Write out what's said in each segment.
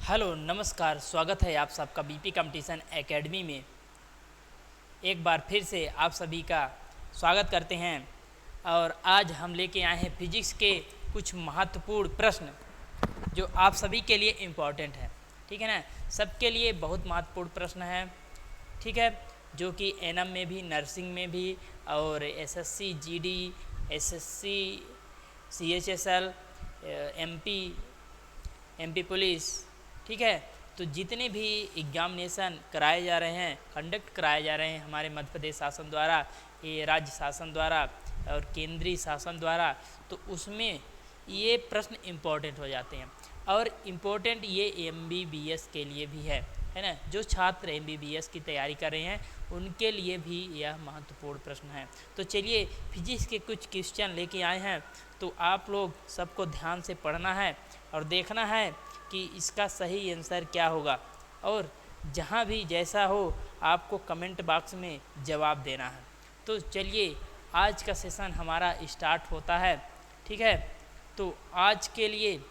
Hello नमस्कार, स्वागत है आप सबका बीपी कंपटीशन एकेडमी में। एक बार फिर से आप सभी का स्वागत करते हैं और आज हम लेके आए हैं फिजिक्स के कुछ महत्वपूर्ण प्रश्न जो आप सभी के लिए इम्पोर्टेंट है। ठीक है ना, सबके लिए बहुत महत्वपूर्ण प्रश्न है। ठीक है, जो कि एनएम में भी, नर्सिंग में भी और SSC GD, SSC CHSL, MP police, ठीक है। तो जितने भी एग्जामिनेशन कराए जा रहे हैं, कंडक्ट कराए जा रहे हैं हमारे मध्य प्रदेश शासन द्वारा, ये राज्य शासन द्वारा और केंद्रीय शासन द्वारा, तो उसमें ये प्रश्न इम्पोर्टेंट हो जाते हैं। और इम्पोर्टेंट ये एमबीबीएस के लिए भी है ना। जो छात्र एमबीबीएस की तैयारी कर रहे हैं उनके लिए भी यह महत्वपूर्ण प्रश्न है। तो चलिए फिजिक्स के कुछ क्वेश्चन लेके आए हैं, तो आप लोग सबको ध्यान से पढ़ना है और देखना है कि इसका सही आंसर क्या होगा, और जहाँ भी जैसा हो आपको कमेंट बॉक्स में जवाब देना है। तो चलिए आज का सेशन हमारा स्टार्ट होता है। ठीक है, तो आज के लिए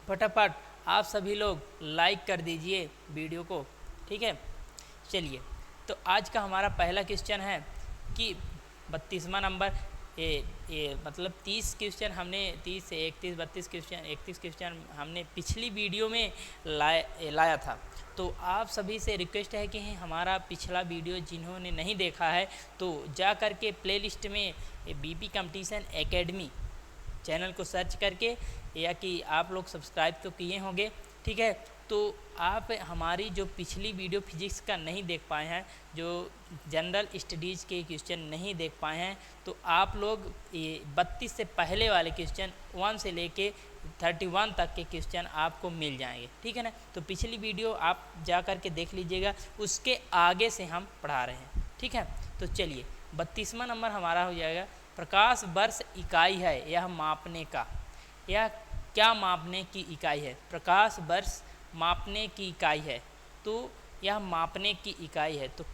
फटाफट आप सभी लोग लाइक कर दीजिए वीडियो को। ठीक है, चलिए तो आज का हमारा पहला क्वेश्चन है कि 32वां नंबर, ये मतलब 30 क्वेश्चन हमने 30 से 31, 31 क्वेश्चन हमने पिछली वीडियो में लाया था। तो आप सभी से रिक्वेस्ट है कि हमारा पिछला वीडियो जिन्होंने नहीं देखा है तो जा कर के प्लेलिस्ट में बीपी कंपटीशन एकेडमी चैनल को सर्च करके, या कि आप लोग सब्सक्राइब तो किए होंगे। ठीक है, तो आप हमारी जो पिछली वीडियो फिजिक्स का नहीं देख पाए हैं, जो जनरल स्टडीज़ के क्वेश्चन नहीं देख पाए हैं, तो आप लोग ये 32 से पहले वाले क्वेश्चन 1 से लेके 31 तक के क्वेश्चन आपको मिल जाएंगे। ठीक है ना, तो पिछली वीडियो आप जा कर के देख लीजिएगा, उसके आगे से हम पढ़ा रहे हैं। ठीक है, तो चलिए 32वां नंबर हमारा हो जाएगा, प्रकाश वर्ष इकाई है यह मापने का। यह क्या मापने की इकाई है? प्रकाश वर्ष मापने की इकाई है, तो यह मापने की इकाई है। तो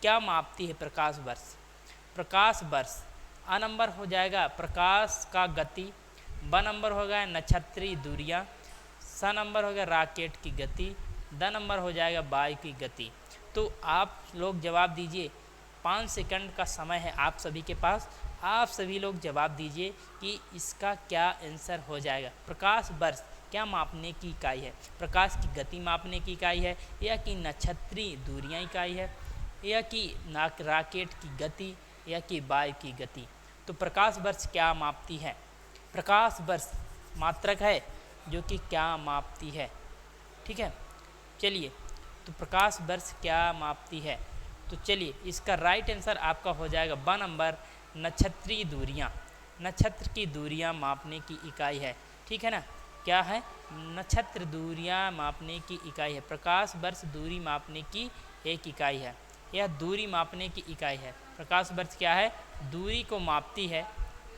क्या मापती है प्रकाश वर्ष? प्रकाश वर्ष आ नंबर हो जाएगा प्रकाश का गति, ब नंबर हो गया नक्षत्रीय दूरियां, स नंबर हो गया रॉकेट की गति, द नंबर हो जाएगा वायु की गति। तो आप लोग जवाब दीजिए, 5 सेकंड का समय है आप सभी के पास। आप सभी लोग जवाब दीजिए कि इसका क्या आंसर हो जाएगा। प्रकाश वर्ष क्या मापने की इकाई है? प्रकाश की गति मापने की इकाई है, या कि नक्षत्रीय दूरियां इकाई है, या कि रॉकेट की गति, या कि वायु की गति? तो प्रकाश वर्ष क्या मापती है? प्रकाश वर्ष मात्रक है जो कि क्या मापती है। ठीक है, चलिए तो प्रकाश वर्ष क्या मापती है? तो चलिए इसका राइट आंसर आपका हो जाएगा ब नंबर नक्षत्रीय दूरियां। नक्षत्र की दूरियां मापने की इकाई है। ठीक है ना, क्या है? नक्षत्र दूरियां मापने की इकाई है। प्रकाश वर्ष दूरी मापने की एक इकाई है, यह दूरी मापने की इकाई है। प्रकाश वर्ष क्या है? दूरी को मापती है,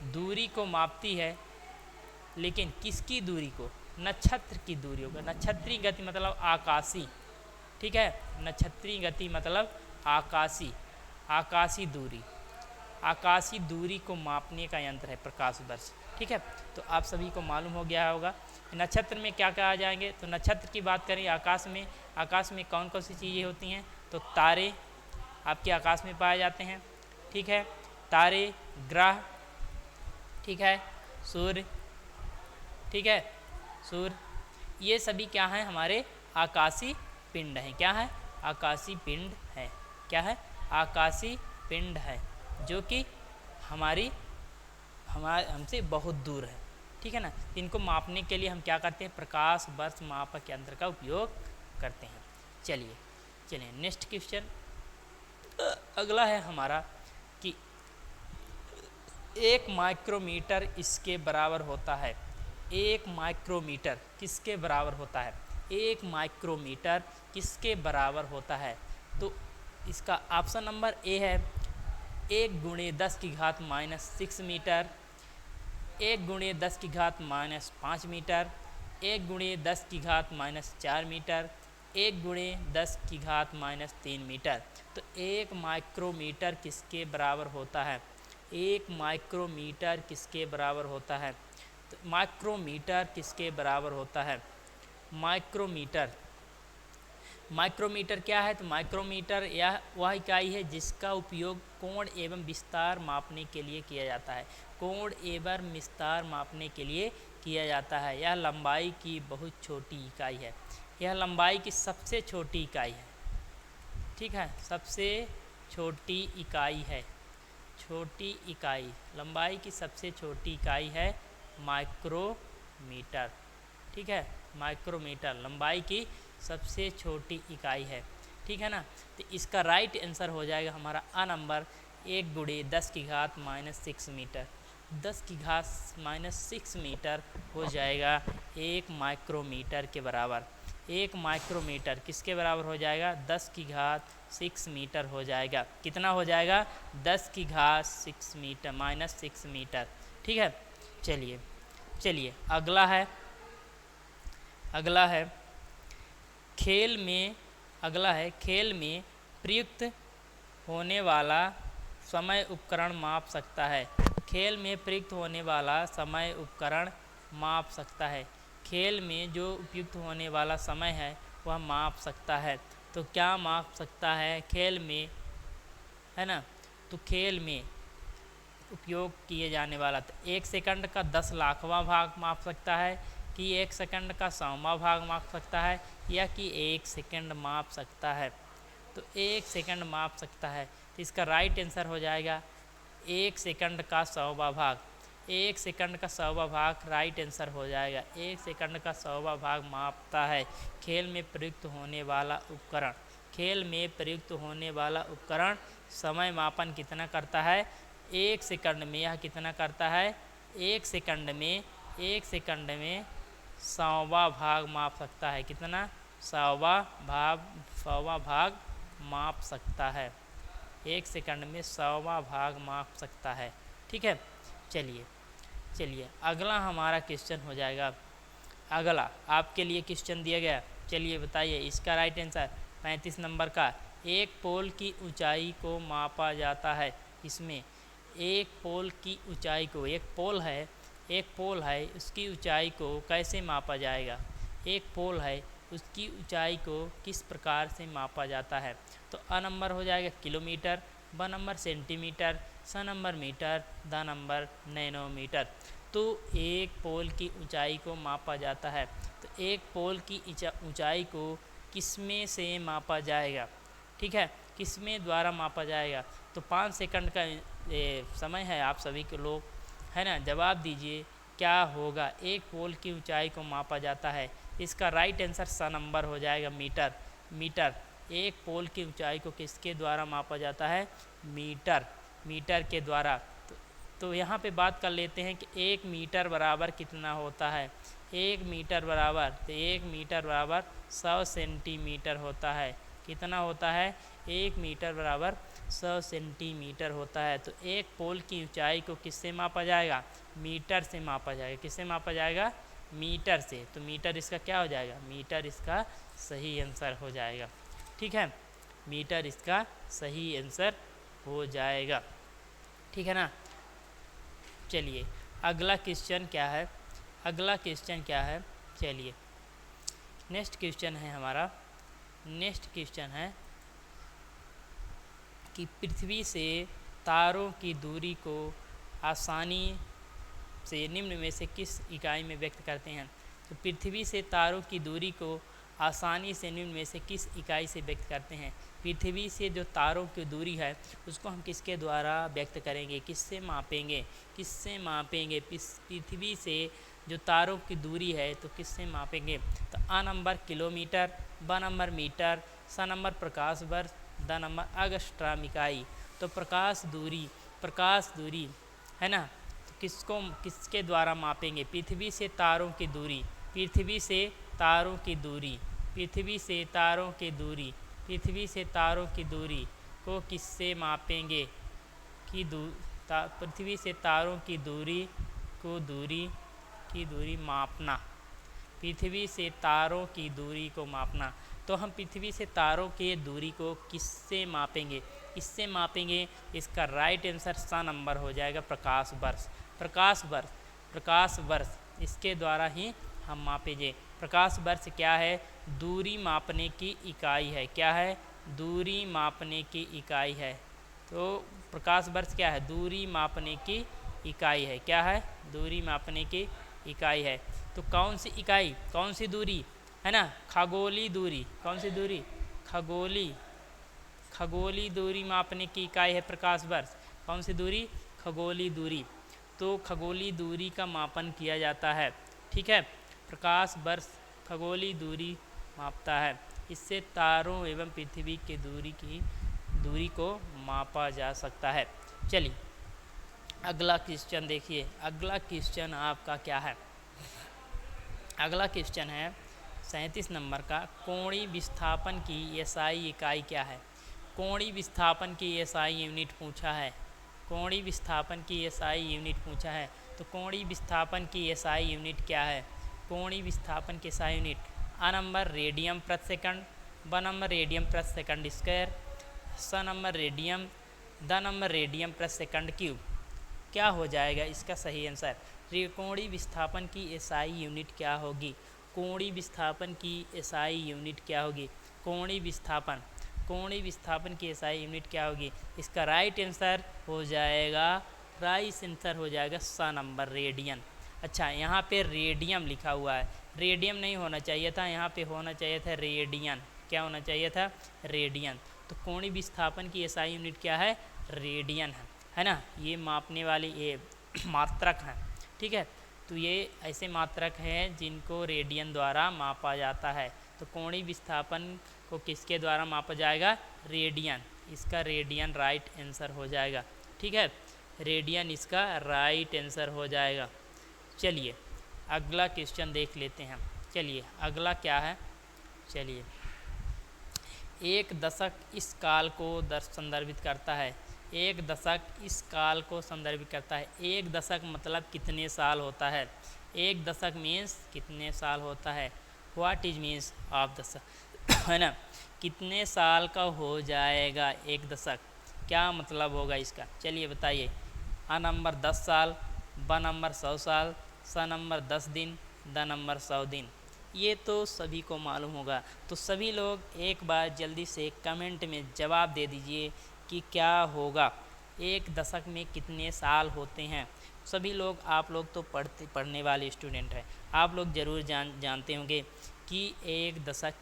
दूरी को मापती है, लेकिन किसकी दूरी को? नक्षत्र की दूरी होगा। नक्षत्रीय गति मतलब आकाशी। ठीक है, नक्षत्रीय गति मतलब आकाशी, आकाशी दूरी, आकाशी दूरी को मापने का यंत्र है प्रकाश वर्ष। ठीक है, तो आप सभी को मालूम हो गया होगा नक्षत्र में क्या क्या आ जाएंगे। तो नक्षत्र की बात करें आकाश में, आकाश में कौन कौन सी चीज़ें होती हैं? तो तारे आपके आकाश में पाए जाते हैं। ठीक है, तारे, ग्रह, ठीक है, सूर्य, ठीक है, सूर्य, ये सभी क्या हैं? हमारे आकाशीय पिंड हैं। क्या है? आकाशीय पिंड है। क्या है? आकाशीय पिंड है, जो कि हमसे बहुत दूर है। ठीक है ना, इनको मापने के लिए हम क्या करते हैं? प्रकाश वर्ष मापक यंत्र का उपयोग करते हैं। चलिए नेक्स्ट क्वेश्चन अगला है हमारा कि 1 माइक्रोमीटर इसके बराबर होता है। 1 माइक्रोमीटर किसके बराबर होता है? 1 माइक्रोमीटर किसके बराबर होता है? तो इसका ऑप्शन नंबर ए है 1 × 10⁻⁻6 मीटर, 1 × 10⁻⁻5 मीटर, 1 × 10⁻⁻4 मीटर, 1 × 10⁻⁻3 मीटर। तो 1 माइक्रोमीटर किसके बराबर होता है? 1 माइक्रोमीटर किसके बराबर होता है? तो माइक्रोमीटर किसके बराबर होता है? माइक्रोमीटर। माइक्रोमीटर क्या है? तो माइक्रोमीटर यह वह इकाई है जिसका उपयोग कोण एवं विस्तार मापने के लिए किया जाता है। कोण एवं विस्तार मापने के लिए किया जाता है। यह लंबाई की बहुत छोटी इकाई है। यह लंबाई की सबसे छोटी इकाई है। ठीक है, सबसे छोटी इकाई है। छोटी इकाई, लंबाई की सबसे छोटी इकाई है माइक्रोमीटर। ठीक है, माइक्रोमीटर लंबाई की सबसे छोटी इकाई है। ठीक है ना। तो इसका राइट आंसर हो जाएगा हमारा अ नंबर 1 × 10⁻⁻6 मीटर। 10⁻⁻6 मीटर हो जाएगा 1 माइक्रोमीटर के बराबर। 1 माइक्रोमीटर किसके बराबर हो जाएगा? 10⁻6 मीटर हो जाएगा। कितना हो जाएगा? 10⁻6 मीटर -6 मीटर। ठीक है, चलिए अगला है खेल में प्रयुक्त होने वाला समय उपकरण माप सकता है। खेल में प्रयुक्त होने वाला समय उपकरण माप सकता है। खेल में जो उपयुक्त होने वाला समय है वह माप सकता है। तो क्या माप सकता है खेल में, है ना? तो खेल में उपयोग किए जाने वाला, तो 1 सेकंड का 10 लाखवां भाग माप सकता है, कि 1 सेकंड का 100वां भाग माप सकता है, या कि 1 सेकंड माप सकता है। तो 1 सेकंड माप सकता है। तो इसका राइट आंसर हो जाएगा 1 सेकंड का 100वां भाग। 1 सेकंड का 100वां भाग राइट आंसर हो जाएगा। 1 सेकंड का 100वां भाग मापता है खेल में प्रयुक्त होने वाला उपकरण। खेल में प्रयुक्त होने वाला उपकरण समय मापन कितना करता है? 1 सेकंड में यह कितना करता है? 1 सेकंड में 100वां भाग माप सकता है। कितना? 100वां भाग माप सकता है। 1 सेकंड में 100वां भाग माप सकता है। ठीक है, चलिए अगला हमारा क्वेश्चन हो जाएगा। अगला आपके लिए क्वेश्चन दिया गया, चलिए बताइए इसका राइट आंसर। 35 नंबर का, एक पोल की ऊंचाई को मापा जाता है। इसमें एक पोल की ऊंचाई को, एक पोल है उसकी ऊंचाई को कैसे मापा जाएगा? एक पोल है उसकी ऊंचाई को किस प्रकार से मापा जाता है? तो अ नंबर हो जाएगा किलोमीटर, ब नंबर सेंटीमीटर, स नंबर मीटर, द नंबर नैनोमीटर। तो एक पोल की ऊंचाई को मापा जाता है। तो एक पोल की ऊंचाई को किसमें से मापा जाएगा? ठीक है, किसमें द्वारा मापा जाएगा? तो 5 सेकंड का समय है आप सभी के लोग, है ना? जवाब दीजिए क्या होगा? एक पोल की ऊंचाई को मापा जाता है। इसका राइट आंसर स नंबर हो जाएगा मीटर। एक पोल की ऊंचाई को किसके द्वारा मापा जाता है? मीटर के द्वारा। तो यहाँ पे बात कर लेते हैं कि 1 मीटर बराबर कितना होता है। 1 मीटर बराबर 100 सेंटीमीटर होता है। कितना होता है? 1 मीटर बराबर 100 सेंटीमीटर होता है। तो एक पोल की ऊंचाई को किससे मापा जाएगा? मीटर से मापा जाएगा। किससे मापा जाएगा? मीटर से। तो मीटर इसका क्या हो जाएगा? मीटर इसका सही आंसर हो जाएगा। ठीक है, मीटर इसका सही आंसर हो जाएगा। ठीक है ना। चलिए अगला क्वेश्चन क्या है? चलिए नेक्स्ट क्वेश्चन है हमारा। नेक्स्ट क्वेश्चन है कि पृथ्वी से तारों की दूरी को आसानी से निम्न में से किस इकाई में व्यक्त करते हैं? तो पृथ्वी से तारों की दूरी को आसानी से निम्न में से किस इकाई से व्यक्त करते हैं? पृथ्वी से जो तारों की दूरी है उसको हम किसके द्वारा व्यक्त करेंगे? किससे मापेंगे? पृथ्वी से जो तारों की दूरी है तो किससे मापेंगे? तो अ नंबर किलोमीटर, ब नंबर मीटर, स नंबर प्रकाश वर्ष, द नंबर अंगस्ट्रॉम इकाई। तो प्रकाश दूरी है ना, तो किसके द्वारा मापेंगे? पृथ्वी से तारों की दूरी को किससे मापेंगे? पृथ्वी से तारों की दूरी मापना। पृथ्वी से तारों की दूरी को मापना। तो हम पृथ्वी से तारों की दूरी को किससे मापेंगे? इससे मापेंगे। इसका राइट आंसर स नंबर हो जाएगा प्रकाश वर्ष। इसके द्वारा ही हम मापेंगे। प्रकाश वर्ष क्या है? दूरी मापने की इकाई है। क्या है? दूरी मापने की इकाई है। तो प्रकाश वर्ष क्या है? दूरी मापने की इकाई है। क्या है? दूरी मापने की इकाई है। तो कौन सी इकाई, कौन सी दूरी है ना? खगोलीय दूरी। कौन सी दूरी? खगोलीय दूरी मापने की इकाई है प्रकाश वर्ष। कौन सी दूरी? खगोलीय दूरी। तो खगोलीय दूरी का मापन किया जाता है। ठीक है, प्रकाश वर्ष खगोलीय दूरी मापता है। इससे तारों एवं पृथ्वी की दूरी को मापा जा सकता है। चलिए अगला क्वेश्चन देखिए। अगला क्वेश्चन आपका क्या है? अगला क्वेश्चन है 37 नंबर का। कोणीय विस्थापन की एसआई इकाई क्या है? कोणीय विस्थापन की एसआई यूनिट पूछा है। कोणीय विस्थापन की एसआई यूनिट पूछा है। तो कोणीय विस्थापन की एसआई यूनिट क्या है? कोणीय विस्थापन की एसआई यूनिट आ नंबर रेडियन प्रति सेकंड, ब नंबर रेडियन प्रति सेकंड स्क्वायर, स number radian, the number radian प्रति सेकंड क्यूब। क्या हो जाएगा इसका सही आंसर? कोणीय विस्थापन की एसआई यूनिट क्या होगी? कोणीय विस्थापन की एसआई यूनिट क्या होगी? कोणीय विस्थापन की एसआई यूनिट क्या होगी? इसका राइट आंसर हो जाएगा, स नंबर रेडियन। अच्छा, यहाँ पे रेडियम लिखा हुआ है, रेडियम नहीं होना चाहिए था, यहाँ पे होना चाहिए था रेडियन। क्या होना चाहिए था? रेडियन। तो कोणीय विस्थापन की एसआई यूनिट क्या है? रेडियन है ना? ये मापने वाली ये मात्रक हैं। ठीक है, तो ये ऐसे मात्रक हैं जिनको रेडियन द्वारा मापा जाता है। तो कोणीय विस्थापन को किसके द्वारा मापा जाएगा? रेडियन। इसका रेडियन राइट आंसर हो जाएगा। ठीक है, रेडियन इसका राइट आंसर हो जाएगा। चलिए अगला क्वेश्चन देख लेते हैं। चलिए अगला क्या है? चलिए, एक दशक इस काल को संदर्भित करता है। एक दशक इस काल को संदर्भित करता है। एक दशक मतलब कितने साल होता है? एक दशक मीन्स कितने साल होता है? व्हाट इज मीन्स ऑफ दशक है ना? कितने साल का हो जाएगा एक दशक? क्या मतलब होगा इसका? चलिए बताइए। आ नंबर 10 साल, ब नंबर 100 साल, स नंबर 10 दिन, द नंबर 100 दिन। ये तो सभी को मालूम होगा। तो सभी लोग एक बार जल्दी से कमेंट में जवाब दे दीजिए कि क्या होगा, एक दशक में कितने साल होते हैं। सभी लोग, आप लोग तो पढ़ने वाले स्टूडेंट हैं, आप लोग ज़रूर जानते होंगे कि एक दशक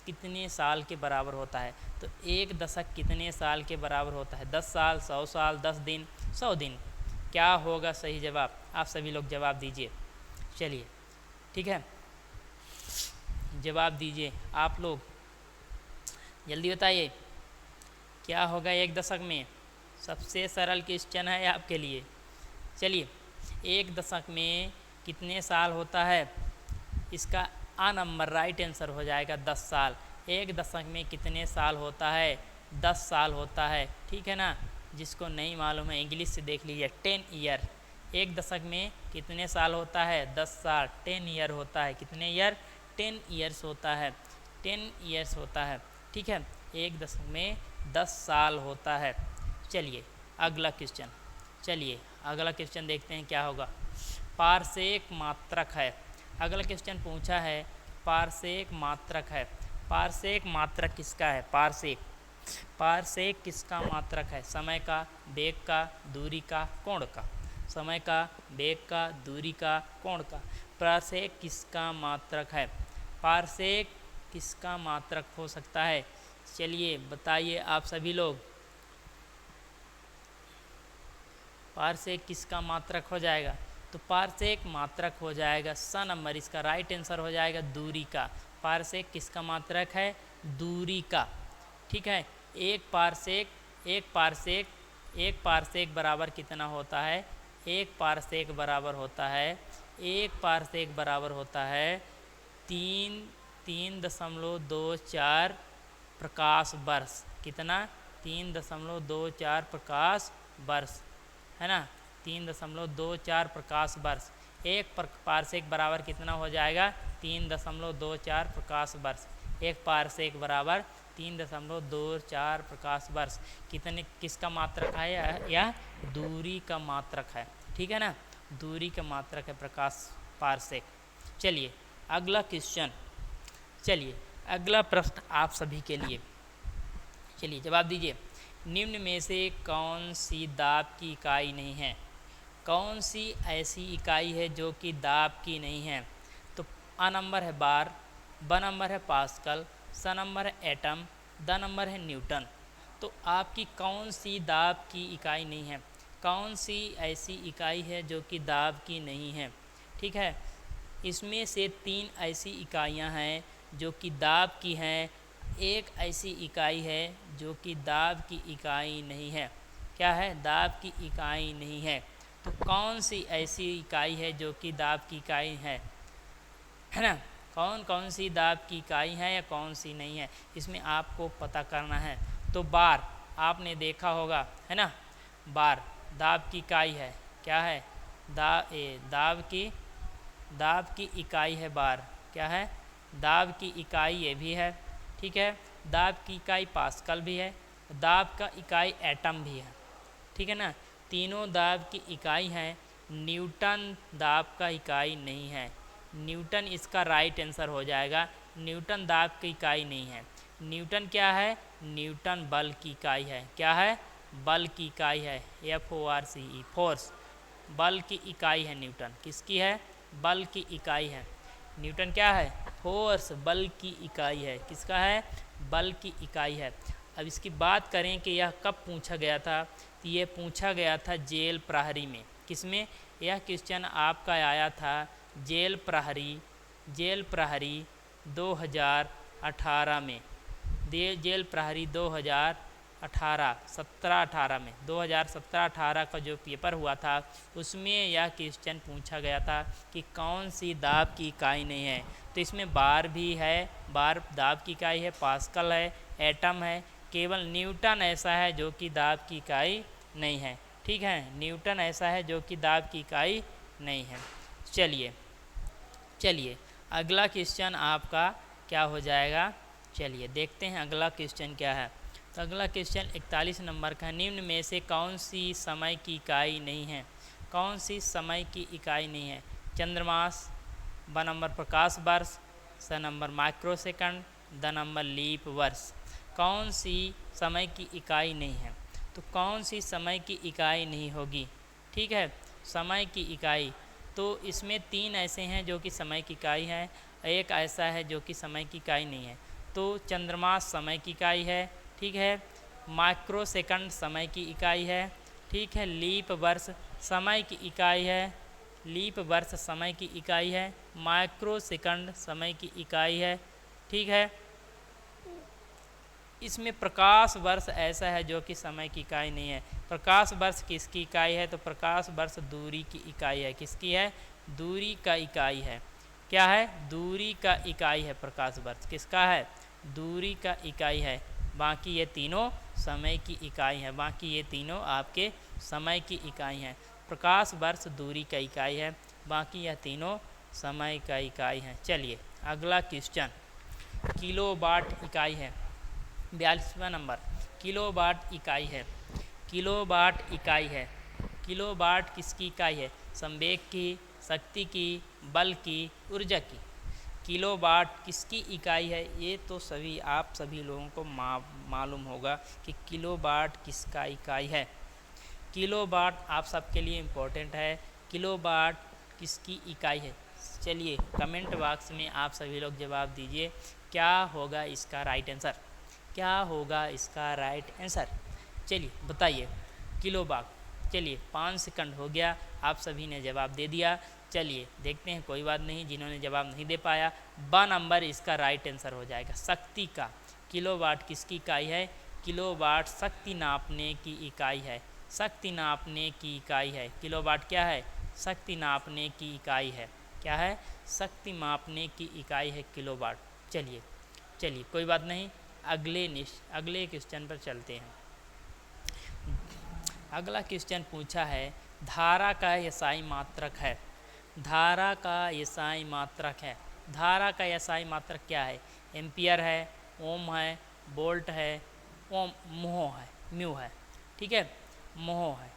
कितने साल के बराबर होता है। तो एक दशक कितने साल के बराबर होता है? 10 साल, 100 साल, 10 दिन, 100 दिन। क्या होगा सही जवाब? आप सभी लोग जवाब दीजिए। चलिए ठीक है, जवाब दीजिए आप लोग, जल्दी बताइए क्या होगा एक दशक में। सबसे सरल क्वेश्चन है आपके लिए। चलिए, एक दशक में कितने साल होता है? इसका आ नंबर राइट आंसर हो जाएगा 10 साल। एक दशक में कितने साल होता है? 10 साल होता है। ठीक है ना? जिसको नहीं मालूम है इंग्लिश से देख लीजिए, 10 ईयर। एक दशक में कितने साल होता है? 10 साल। 10 ईयर होता है। कितने ईयर? 10 ईयर्स होता है। 10 ईयर्स होता है। ठीक है, एक दशक में 10 साल होता है। चलिए अगला क्वेश्चन, चलिए अगला क्वेश्चन देखते हैं क्या होगा। पारसेक मात्रक है। अगला क्वेश्चन पूछा है पारसेक मात्रक है। पारसेक मात्रक किसका है? पारसेक किसका मात्रक है? समय का, वेग का, दूरी का, कोण का। समय का, वेग का, दूरी का, कोण का। पारसेक किसका मात्रक है? पारसेक किसका मात्रक हो सकता है? चलिए बताइए आप सभी लोग, पारसेक किसका मात्रक हो जाएगा? तो पारसेक मात्रक हो जाएगा स नंबर। इसका राइट आंसर हो जाएगा दूरी का। पारसेक किसका मात्रक है? दूरी का। ठीक है, एक पारसेक बराबर कितना होता है? एक पारसेक बराबर होता है 3.24 प्रकाश वर्ष। कितना? 3.24 प्रकाश वर्ष है ना? 3.24 प्रकाश वर्ष। एक पारसेक बराबर कितना हो जाएगा? 3.24 प्रकाश वर्ष। एक पारसेक बराबर 3.24 प्रकाश वर्ष। किसका मात्रक है? यह दूरी का मात्रक है। ठीक है ना? दूरी का मात्रक है प्रकाश पारसेक। चलिए अगला क्वेश्चन, चलिए अगला प्रश्न आप सभी के लिए, चलिए जवाब दीजिए। निम्न में से कौन सी दाब की इकाई नहीं है? कौन सी ऐसी इकाई है जो कि दाब की नहीं है? तो आ नंबर है बार, ब नंबर है पास्कल, स नंबर है एटम, द नंबर है न्यूटन। तो आपकी कौन सी दाब की इकाई नहीं है? कौन सी ऐसी इकाई है जो कि दाब की नहीं है? ठीक है, इसमें से 3 ऐसी इकाइयां हैं जो कि दाब की हैं, एक ऐसी इकाई है जो कि दाब की इकाई नहीं है। क्या है? दाब की इकाई नहीं है। तो कौन सी ऐसी इकाई है जो कि दाब की इकाई है ना? कौन कौन सी दाब की इकाई है या कौन सी नहीं है, इसमें आपको पता करना है। तो बार आपने देखा होगा, है ना? बार दाब की इकाई है। क्या है? दाब की इकाई है बार। क्या है? दाब की इकाई ये भी है। ठीक है, दाब की इकाई पास्कल भी है, दाब का इकाई एटम भी है। ठीक है ना? तीनों दाब की इकाई हैं। न्यूटन दाब का इकाई नहीं है। न्यूटन इसका राइट आंसर हो जाएगा। न्यूटन दाब की इकाई नहीं है। न्यूटन क्या है? न्यूटन बल की इकाई है। क्या है? बल की इकाई है। FORCE, फोर्स, बल की इकाई है न्यूटन। किसकी है? बल की इकाई है। न्यूटन क्या है? फोर्स, बल की इकाई है। किसका है? बल की इकाई है। अब इसकी बात करें कि यह कब पूछा गया था, तो ये पूछा गया था जेल प्रहरी में। किसमें? यह क्वेश्चन आपका आया था जेल प्रहरी 2018 में। जेल प्रहरी 2018 17-18 में 2017-18 का जो पेपर हुआ था उसमें यह क्वेश्चन पूछा गया था कि कौन सी दाब की इकाई नहीं है। तो इसमें बार भी है, बार दाब की इकाई है, पास्कल है, एटम है, केवल न्यूटन ऐसा है जो कि दाब की इकाई नहीं है। ठीक है, न्यूटन ऐसा है जो कि दाब की इकाई नहीं है। चलिए अगला क्वेश्चन आपका क्या हो जाएगा, चलिए देखते हैं अगला क्वेश्चन क्या है। तो अगला क्वेश्चन 41 नंबर का है। निम्न में से कौन सी समय की इकाई नहीं है? कौन सी समय की इकाई नहीं है? चंद्रमास, ब नंबर प्रकाश वर्ष, स नंबर माइक्रो सेकंड, द नंबर लीप वर्ष। कौन सी समय की इकाई नहीं है? तो कौन सी समय की इकाई नहीं होगी? ठीक है, समय की इकाई तो इसमें 3 ऐसे हैं जो कि समय की इकाई है, एक ऐसा है जो कि समय की इकाई नहीं है। तो चंद्रमास समय की इकाई है। ठीक है, माइक्रो सेकंड समय की इकाई है। ठीक है, लीप वर्ष समय की इकाई है। लीप वर्ष समय की इकाई है। माइक्रो सेकंड समय की इकाई है। ठीक है, इसमें प्रकाश वर्ष ऐसा है जो कि समय की इकाई नहीं है। प्रकाश वर्ष किसकी इकाई है? तो प्रकाश वर्ष दूरी की इकाई है। किसकी है? दूरी का इकाई है। क्या है? दूरी का इकाई है। प्रकाश वर्ष किसका है? दूरी का इकाई है। बाकी ये तीनों समय की इकाई है। बाकी ये तीनों आपके समय की इकाई हैं। प्रकाश वर्ष दूरी का इकाई है, बाकी यह तीनों समय का इकाई हैं। चलिए अगला क्वेश्चन, किलोवाट इकाई है। 42वां नंबर, किलोवाट इकाई है। किलोवाट इकाई है। किलोवाट किसकी इकाई है? संवेग की, शक्ति की, बल की, ऊर्जा की। किलोवाट किसकी इकाई है? ये तो आप सभी लोगों को मालूम होगा कि किलोवाट किसका इकाई है। किलोवाट आप सबके लिए इम्पोर्टेंट है। किलोवाट किसकी इकाई है? चलिए कमेंट बॉक्स में आप सभी लोग जवाब दीजिए, क्या होगा इसका राइट आंसर? क्या होगा इसका राइट आंसर? चलिए बताइए। किलोवाट। चलिए 5 सेकंड हो गया, आप सभी ने जवाब दे दिया। चलिए देखते हैं, कोई बात नहीं, जिन्होंने जवाब नहीं दे पाया, ब नंबर इसका राइट आंसर हो जाएगा, शक्ति का। किलोवाट किसकी इकाई है? किलोवाट शक्ति नापने की इकाई है। शक्ति नापने की इकाई है। किलोवाट क्या है? शक्ति नापने की इकाई है। क्या है? शक्ति मापने की इकाई है किलोवाट। चलिए कोई बात नहीं, अगले क्वेश्चन पर चलते हैं। अगला क्वेश्चन पूछा है, धारा का एसआई मात्रक है। धारा का एसआई मात्रक है। धारा का एसआई मात्रक क्या है? एम्पियर है, ओम है, वोल्ट है, म्यू है। ठीक है, मोह है।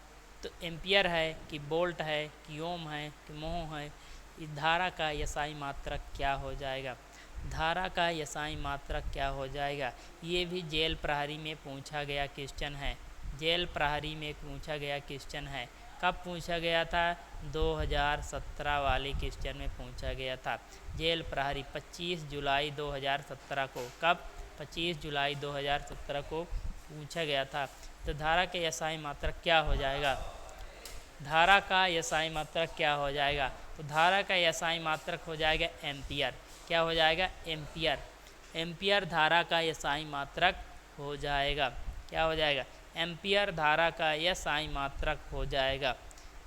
तो एम्पियर है कि वोल्ट है कि ओम है कि मोह है, इस धारा का एसआई मात्रक क्या हो जाएगा? धारा का एसआई मात्रक क्या हो जाएगा? ये भी जेल प्रहरी में पूछा गया क्वेश्चन है। जेल प्रहरी में पूछा गया क्वेश्चन है। कब पूछा गया था? 2017 वाले क्वेश्चन में पूछा गया था। जेल प्रहरी 25 जुलाई 2017 को, कब? 25 जुलाई 2017 को पूछा गया था। तो धारा के एसआई मात्रक क्या हो जाएगा? धारा का एसआई मात्रक क्या हो जाएगा? तो धारा का एसआई मात्रक हो जाएगा एम्पियर। क्या हो जाएगा? एम्पियर। एम्पियर धारा का एसआई मात्रक हो जाएगा। क्या हो जाएगा? एम्पियर धारा का एसआई मात्रक हो जाएगा।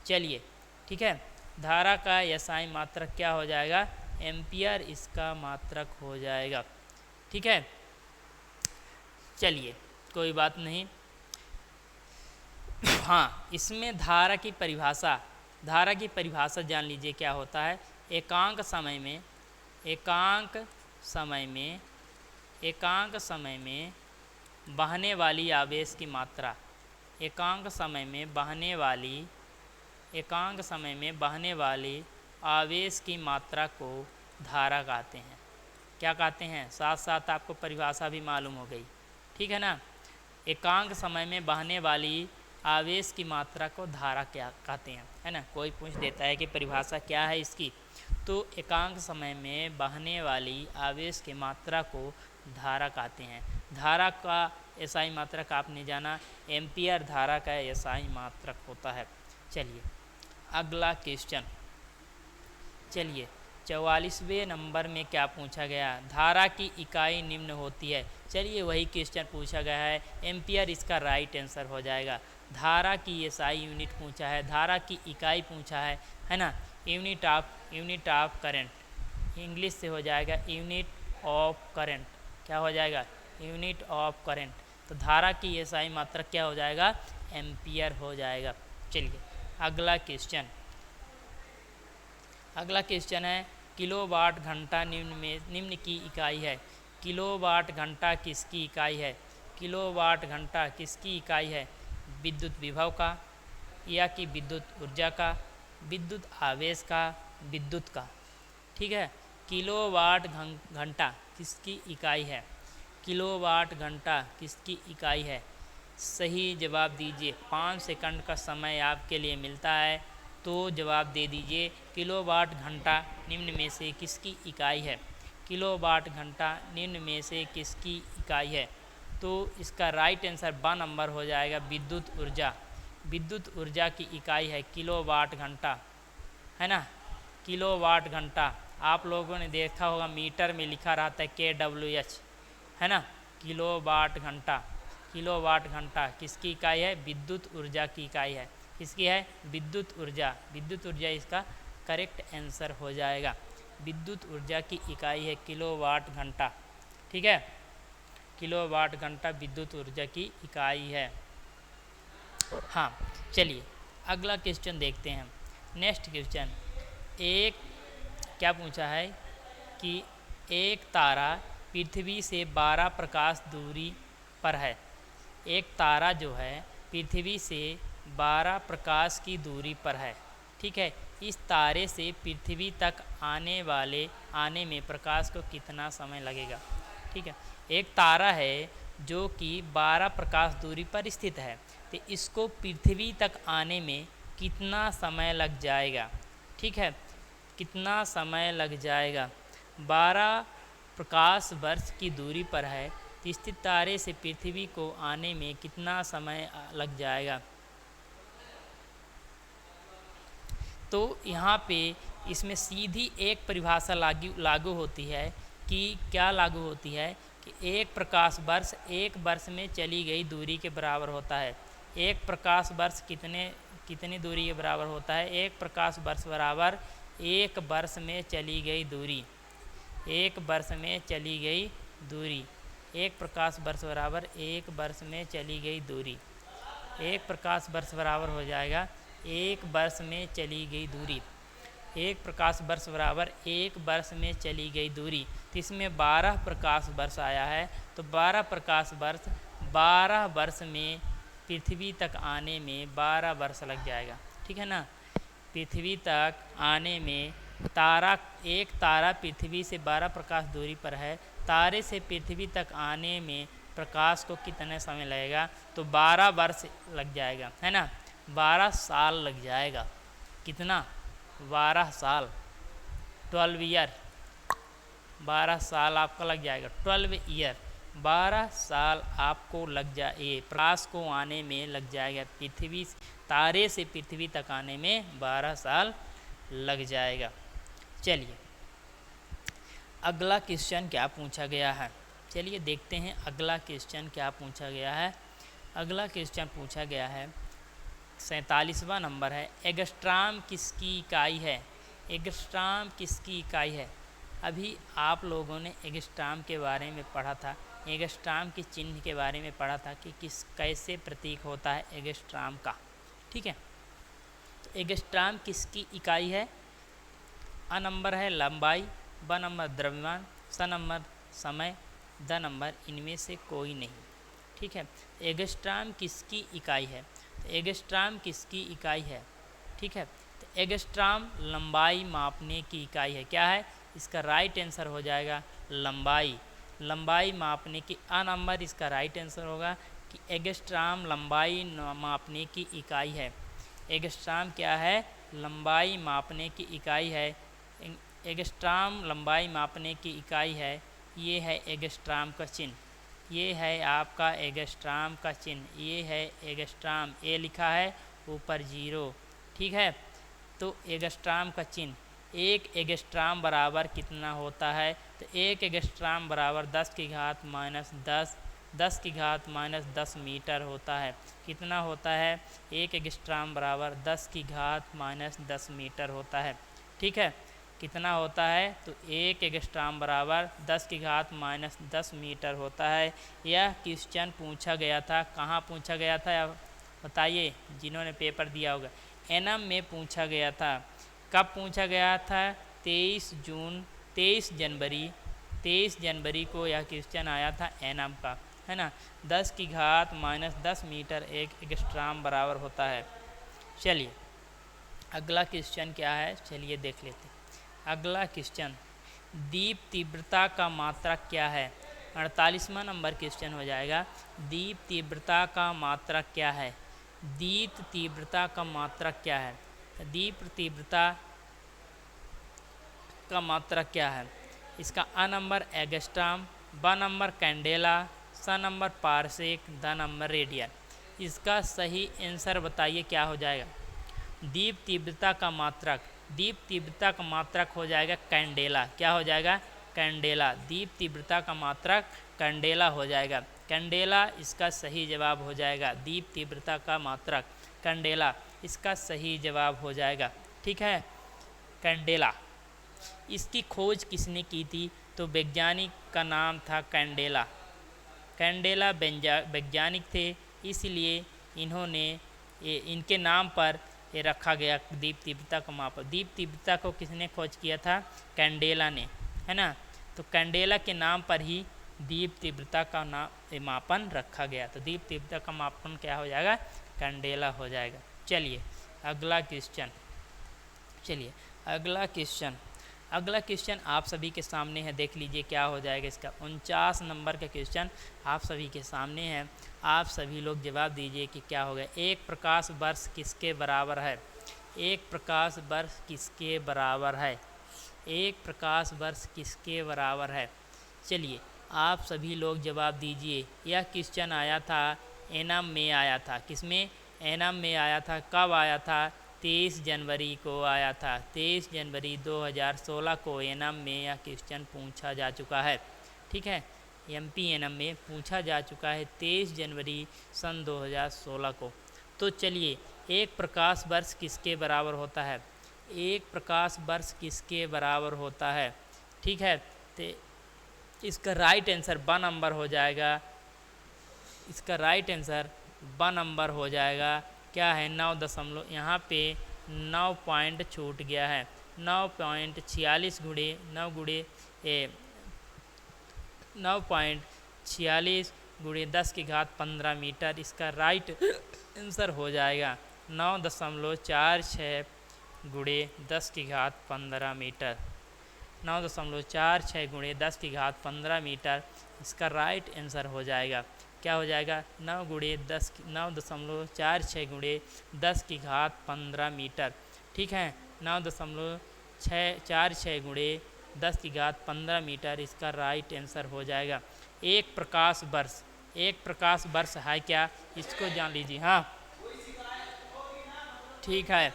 चलिए, ठीक है, धारा का एसआई मात्रक क्या हो जाएगा? एम्पियर इसका मात्रक हो जाएगा। ठीक है, चलिए कोई बात नहीं। हाँ, इसमें धारा की परिभाषा जान लीजिए क्या होता है। एकांक समय में बहने वाली आवेश की मात्रा, एकांक समय में बहने वाली आवेश की मात्रा को धारा कहते हैं। क्या कहते हैं? साथ साथ आपको परिभाषा भी मालूम हो गई, ठीक है ना। एकांक समय में बहने वाली आवेश की मात्रा को धारा क्या कहते हैं, है ना। कोई पूछ देता है कि परिभाषा क्या है इसकी, तो एकांक समय में बहने वाली आवेश की मात्रा को धारा कहते हैं। धारा का एसआई मात्रक आपने जाना, एम्पियर धारा का एसआई मात्रक होता है। चलिए अगला क्वेश्चन, चलिए 44वें नंबर में क्या पूछा गया? धारा की इकाई निम्न होती है। चलिए वही क्वेश्चन पूछा गया है, एम्पियर इसका राइट आंसर हो जाएगा। धारा की एसआई यूनिट पूछा है, धारा की इकाई पूछा है ना। यूनिट ऑफ करंट, इंग्लिश से हो जाएगा यूनिट ऑफ करंट। क्या हो जाएगा? Unit of current. तो धारा की एसआई मात्रक क्या हो जाएगा? एम्पियर हो जाएगा। चलिए अगला क्वेश्चन है, किलोवाट घंटा निम्न की इकाई है। किलोवाट घंटा किसकी इकाई है? किलोवाट घंटा किसकी इकाई है? विद्युत विभव का, या कि विद्युत ऊर्जा का, विद्युत आवेश का, विद्युत का। ठीक है, किलोवाट घंटा किसकी इकाई है? किलोवाट घंटा किसकी इकाई है? सही जवाब दीजिए। 5 सेकंड का समय आपके लिए मिलता है, तो जवाब दे दीजिए। किलोवाट घंटा निम्न में से किसकी इकाई है? किलोवाट घंटा निम्न में से किसकी इकाई है? तो इसका राइट आंसर 1 नंबर हो जाएगा विद्युत ऊर्जा। विद्युत ऊर्जा की इकाई है किलोवाट घंटा, है ना। किलोवाट घंटा आप लोगों ने देखा होगा, मीटर में लिखा रहता है kWh, है ना। किलोवाट घंटा किसकी इकाई है? विद्युत ऊर्जा की इकाई है। किसकी है? विद्युत ऊर्जा। विद्युत ऊर्जा इसका करेक्ट आंसर हो जाएगा। विद्युत ऊर्जा की इकाई है किलोवाट घंटा। ठीक है, किलोवाट घंटा विद्युत ऊर्जा की इकाई है। हाँ, चलिए अगला क्वेश्चन देखते हैं। नेक्स्ट क्वेश्चन, क्या पूछा है कि एक तारा पृथ्वी से 12 प्रकाश दूरी पर है। एक तारा जो है पृथ्वी से 12 प्रकाश की दूरी पर है। ठीक है, इस तारे से पृथ्वी तक आने में प्रकाश को कितना समय लगेगा? ठीक है, एक तारा है जो कि 12 प्रकाश दूरी पर स्थित है, तो इसको पृथ्वी तक आने में कितना समय लग जाएगा? ठीक है, कितना समय लग जाएगा? 12 प्रकाश वर्ष की दूरी पर है, तो स्थित तारे से पृथ्वी को आने में कितना समय लग जाएगा? तो यहाँ पे इसमें सीधी एक परिभाषा लागू होती है कि क्या लागू होती है कि एक प्रकाश वर्ष एक वर्ष में चली गई दूरी के बराबर होता है। एक प्रकाश वर्ष कितनी दूरी के बराबर होता है? एक प्रकाश वर्ष बराबर एक वर्ष में चली गई दूरी। एक वर्ष में चली गई दूरी। एक प्रकाश वर्ष बराबर एक वर्ष में चली गई दूरी। एक प्रकाश वर्ष बराबर हो जाएगा एक वर्ष में चली गई दूरी। एक प्रकाश वर्ष बराबर एक वर्ष में चली गई दूरी। तो इसमें 12 प्रकाश वर्ष आया है, तो 12 प्रकाश वर्ष 12 वर्ष में पृथ्वी तक आने में 12 वर्ष लग जाएगा। ठीक है ना, पृथ्वी तक आने में एक तारा पृथ्वी से 12 प्रकाश दूरी पर है। तारे से पृथ्वी तक आने में प्रकाश को कितना समय लगेगा? तो 12 वर्ष लग जाएगा, है ना, 12 साल लग जाएगा। कितना? 12 साल, 12 ईयर, 12 साल आपका लग जाएगा, 12 ईयर, 12 साल आपको लग जाए, प्रकाश को आने में लग जाएगा। पृथ्वी, तारे से पृथ्वी तक आने में 12 साल लग जाएगा। चलिए अगला क्वेश्चन क्या पूछा गया है, चलिए देखते हैं अगला क्वेश्चन क्या पूछा गया है। अगला क्वेश्चन पूछा गया है 47वां नंबर है, एंगस्ट्रॉम किसकी इकाई है? एंगस्ट्रॉम किसकी इकाई है? अभी आप लोगों ने एंगस्ट्रॉम के बारे में पढ़ा था, एंगस्ट्रॉम के चिन्ह के बारे में पढ़ा था कि किस कैसे प्रतीक होता है एंगस्ट्रॉम का, ठीक है। तो एंगस्ट्रॉम किसकी इकाई है? अ नंबर है लंबाई, ब नंबर द्रव्यमान, स नंबर समय, द नंबर इनमें से कोई नहीं, ठीक है। एंगस्ट्रॉम किसकी इकाई है? तो एंगस्ट्रॉम किसकी इकाई है, ठीक है। तो एंगस्ट्रॉम लंबाई मापने की इकाई है। क्या है इसका? राइट आंसर हो जाएगा लंबाई, लंबाई मापने की। अ नंबर इसका राइट आंसर होगा कि एंगस्ट्रॉम लंबाई मापने की इकाई है। एंगस्ट्रॉम क्या है? लंबाई मापने की इकाई है। एंगस्ट्रॉम लंबाई मापने की इकाई है। ये है एंगस्ट्रॉम का चिन्ह, ये है आपका एंगस्ट्रॉम का चिन्ह, ये है एंगस्ट्रॉम, ए लिखा है ऊपर 0, ठीक है। तो एंगस्ट्रॉम का चिन्ह, एक एंगस्ट्रॉम बराबर कितना होता है? तो एक एंगस्ट्रॉम बराबर 10 की घात माइनस 10, 10 की घात माइनस 10 मीटर होता है। कितना होता है? एक एंगस्ट्रॉम बराबर 10 की घात माइनस 10 मीटर होता है, ठीक है। कितना होता है? तो एक एंगस्ट्रॉम बराबर 10 की घात माइनस 10 मीटर होता है। यह क्वेश्चन पूछा गया था, कहाँ पूछा गया था बताइए, जिन्होंने पेपर दिया होगा। एनम में पूछा गया था। कब पूछा गया था? 23 जनवरी को यह क्वेश्चन आया था एनम का, है ना। 10 की घात माइनस 10 मीटर एक एंगस्ट्रॉम बराबर होता है। चलिए अगला क्वेश्चन क्या है, चलिए देख लेते हैं। अगला क्वेश्चन, दीप तीव्रता का मात्रक क्या है? 48वां नंबर क्वेश्चन हो जाएगा। दीप तीव्रता का मात्रक क्या है? दीप तीव्रता का मात्रक क्या है? दीप तीव्रता का मात्रक क्या है? इसका अ नंबर एंगस्ट्रॉम, ब नंबर कैंडेला, स number parsec, the number radian. इसका सही आंसर बताइए क्या हो जाएगा? दीप तीव्रता का मात्रक, दीप तीव्रता का मात्रक हो जाएगा कैंडेला। क्या हो जाएगा? कैंडेला। दीप तीव्रता का मात्रक कैंडेला हो जाएगा। कैंडेला इसका सही जवाब हो जाएगा। दीप तीव्रता का मात्रक कैंडेला इसका सही जवाब हो जाएगा, ठीक है। कैंडेला, इसकी खोज किसने की थी? तो वैज्ञानिक का नाम था कैंडेला। कैंडेला वैज्ञानिक थे, इसलिए इनके नाम पर ये रखा गया दीप तीव्रता का मापक। दीप तीव्रता को किसने खोज किया था? कैंडेला ने, है ना। तो कैंडेला के नाम पर ही दीप तीव्रता का मापन रखा गया। तो दीप तीव्रता का मापन क्या हो जाएगा? कैंडेला हो जाएगा। चलिए अगला क्वेश्चन, चलिए अगला क्वेश्चन आप सभी के सामने है, देख लीजिए क्या हो जाएगा इसका। 49 नंबर का क्वेश्चन आप सभी के सामने है। आप सभी लोग जवाब दीजिए कि क्या होगा। एक प्रकाश वर्ष किसके बराबर है? एक प्रकाश वर्ष किसके बराबर है? एक प्रकाश वर्ष किसके बराबर है? चलिए आप सभी लोग जवाब दीजिए। यह क्वेश्चन आया था एनम में, आया था किसमें? एनम में आया था। कब आया था? 23 जनवरी को आया था। 23 जनवरी 2016 को एनम में यह क्वेश्चन पूछा जा चुका है, ठीक है। MP एनम में पूछा जा चुका है 23 जनवरी सन 2016 को। तो चलिए एक प्रकाश वर्ष किसके बराबर होता है? एक प्रकाश वर्ष किसके बराबर होता है, ठीक है। तो इसका राइट आंसर ब नंबर हो जाएगा। इसका राइट आंसर ब नंबर हो जाएगा। क्या है? 9 यहाँ पे 9 पॉइंट छूट गया है। 9.46 गुणे 9 गुणे 9.46 गुणे 10 की घात 15 मीटर इसका राइट आंसर हो जाएगा। 9.46 गुणे 10 की घात 15 मीटर। 9.46 गुणे 10 की घात 15 मीटर इसका राइट आंसर हो जाएगा। क्या हो जाएगा? 9.46 गुणे 10 की घात 15 मीटर। ठीक है, 9.46 गुणे 10 की घात 15 मीटर इसका राइट आंसर हो जाएगा। एक प्रकाश वर्ष, एक प्रकाश वर्ष है क्या, इसको जान लीजिए। हाँ ठीक है,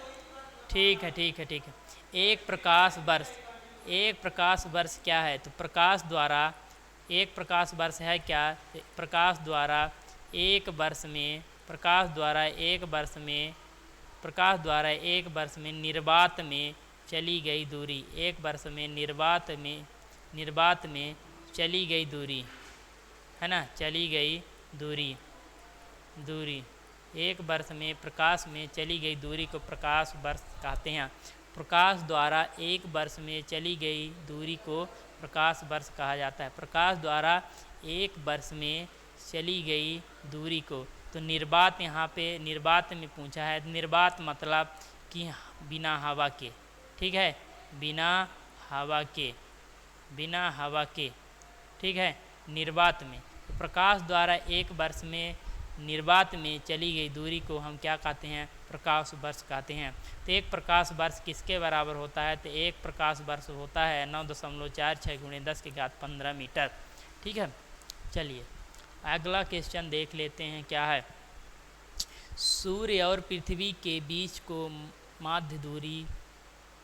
ठीक है, ठीक है, ठीक है। एक प्रकाश वर्ष, एक प्रकाश वर्ष क्या है? तो प्रकाश द्वारा, एक प्रकाश वर्ष है क्या? प्रकाश द्वारा एक वर्ष में, प्रकाश द्वारा एक वर्ष में, प्रकाश द्वारा एक वर्ष में निर्वात में चली गई दूरी, एक वर्ष में निर्वात में चली गई दूरी है ना, चली गई दूरी, दूरी एक वर्ष में प्रकाश में चली गई दूरी को प्रकाश वर्ष कहते हैं। प्रकाश द्वारा एक वर्ष में चली गई दूरी को प्रकाश वर्ष कहा जाता है। प्रकाश द्वारा एक वर्ष में चली गई दूरी को, तो निर्वात, यहाँ पे निर्वात में पूछा है। निर्वात मतलब कि बिना हवा के, ठीक है, बिना हवा के, बिना हवा के, ठीक है, निर्वात में। तो प्रकाश द्वारा एक वर्ष में निर्वात में चली गई दूरी को हम क्या कहते हैं? प्रकाश वर्ष कहते हैं। तो एक प्रकाश वर्ष किसके बराबर होता है? तो एक प्रकाश वर्ष होता है 9.46 गुणे 10 की घात 15 मीटर। ठीक है, चलिए अगला क्वेश्चन देख लेते हैं क्या है। सूर्य और पृथ्वी के बीच को माध्य दूरी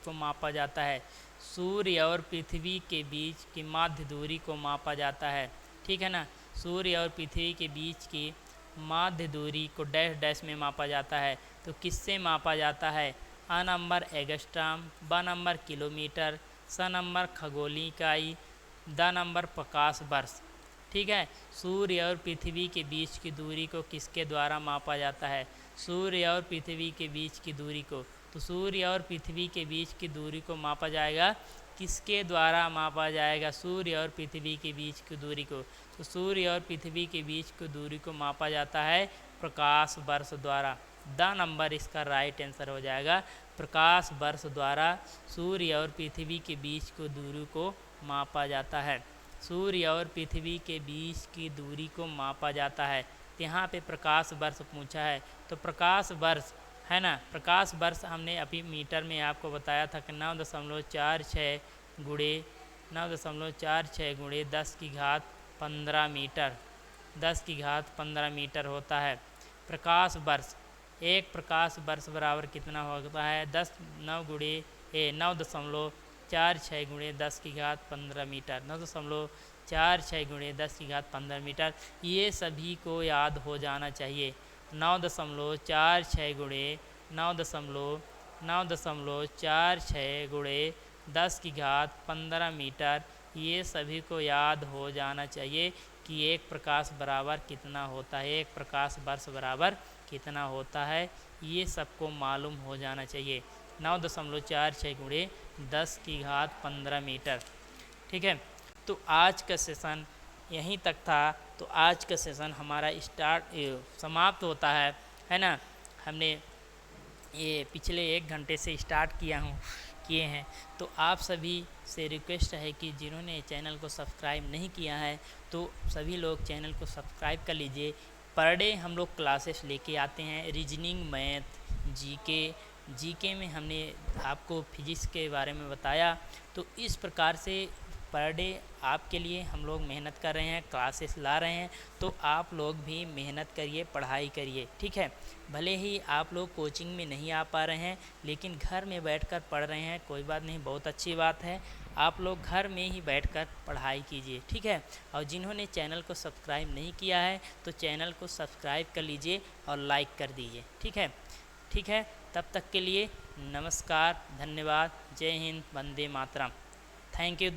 को मापा जाता है। सूर्य और पृथ्वी के बीच की माध्य दूरी को मापा जाता है, ठीक है ना। सूर्य और पृथ्वी के बीच की माध्य दूरी को डैश डैश में मापा जाता है। तो किससे मापा जाता है? अ नंबर एंगस्ट्रॉम, ब नंबर किलोमीटर, स नंबर खगोलीय इकाई, द नंबर प्रकाश वर्ष। ठीक है, सूर्य और पृथ्वी के बीच की दूरी को किसके द्वारा मापा जाता है? सूर्य और पृथ्वी के बीच की दूरी को, तो सूर्य और पृथ्वी के बीच की दूरी को मापा जाएगा, किसके द्वारा मापा जाएगा? सूर्य और पृथ्वी के बीच की दूरी को, तो सूर्य और पृथ्वी के बीच की दूरी को मापा जाता है प्रकाश वर्ष द्वारा। द नंबर इसका राइट आंसर हो जाएगा। प्रकाश वर्ष द्वारा सूर्य और पृथ्वी के बीच की दूरी को मापा जाता है। सूर्य और पृथ्वी के बीच की दूरी को मापा जाता है। तो यहाँ पे प्रकाश वर्ष पूछा है, तो प्रकाश वर्ष है ना, प्रकाश वर्ष हमने अभी मीटर में आपको बताया था कि 9.46 गुणे 9.46 गुणे 10 की घात 15 मीटर, 10 की घात 15 मीटर होता है प्रकाश वर्ष। एक प्रकाश वर्ष बराबर कितना होता है? 9.46 गुणे 10 की घात 15 मीटर, 9.46 गुणे 10 की घात 15 मीटर। ये सभी को याद हो जाना चाहिए। 9.46 गुणे 9.46 गुणे 10 की घात 15 मीटर, ये सभी को याद हो जाना चाहिए कि एक प्रकाश बराबर कितना होता है, एक प्रकाश वर्ष बराबर कितना होता है, ये सबको मालूम हो जाना चाहिए। 9.46 गुणे 10 की घात 15 मीटर। ठीक है, तो आज का सेशन यहीं तक था। तो आज का सेशन हमारा समाप्त होता है ना। हमने ये पिछले 1 घंटे से स्टार्ट किए हैं। तो आप सभी से रिक्वेस्ट है कि जिन्होंने चैनल को सब्सक्राइब नहीं किया है तो सभी लोग चैनल को सब्सक्राइब कर लीजिए। पर डे हम लोग क्लासेस लेके आते हैं, रीजनिंग, मैथ, जीके में हमने आपको फिजिक्स के बारे में बताया। तो इस प्रकार से पर डे आपके लिए हम लोग मेहनत कर रहे हैं, क्लासेस ला रहे हैं। तो आप लोग भी मेहनत करिए, पढ़ाई करिए, ठीक है। भले ही आप लोग कोचिंग में नहीं आ पा रहे हैं लेकिन घर में बैठकर पढ़ रहे हैं, कोई बात नहीं, बहुत अच्छी बात है। आप लोग घर में ही बैठकर पढ़ाई कीजिए, ठीक है। और जिन्होंने चैनल को सब्सक्राइब नहीं किया है तो चैनल को सब्सक्राइब कर लीजिए और लाइक कर दीजिए, ठीक है। ठीक है, तब तक के लिए नमस्कार, धन्यवाद, जय हिंद, वंदे मातरम। Thank you.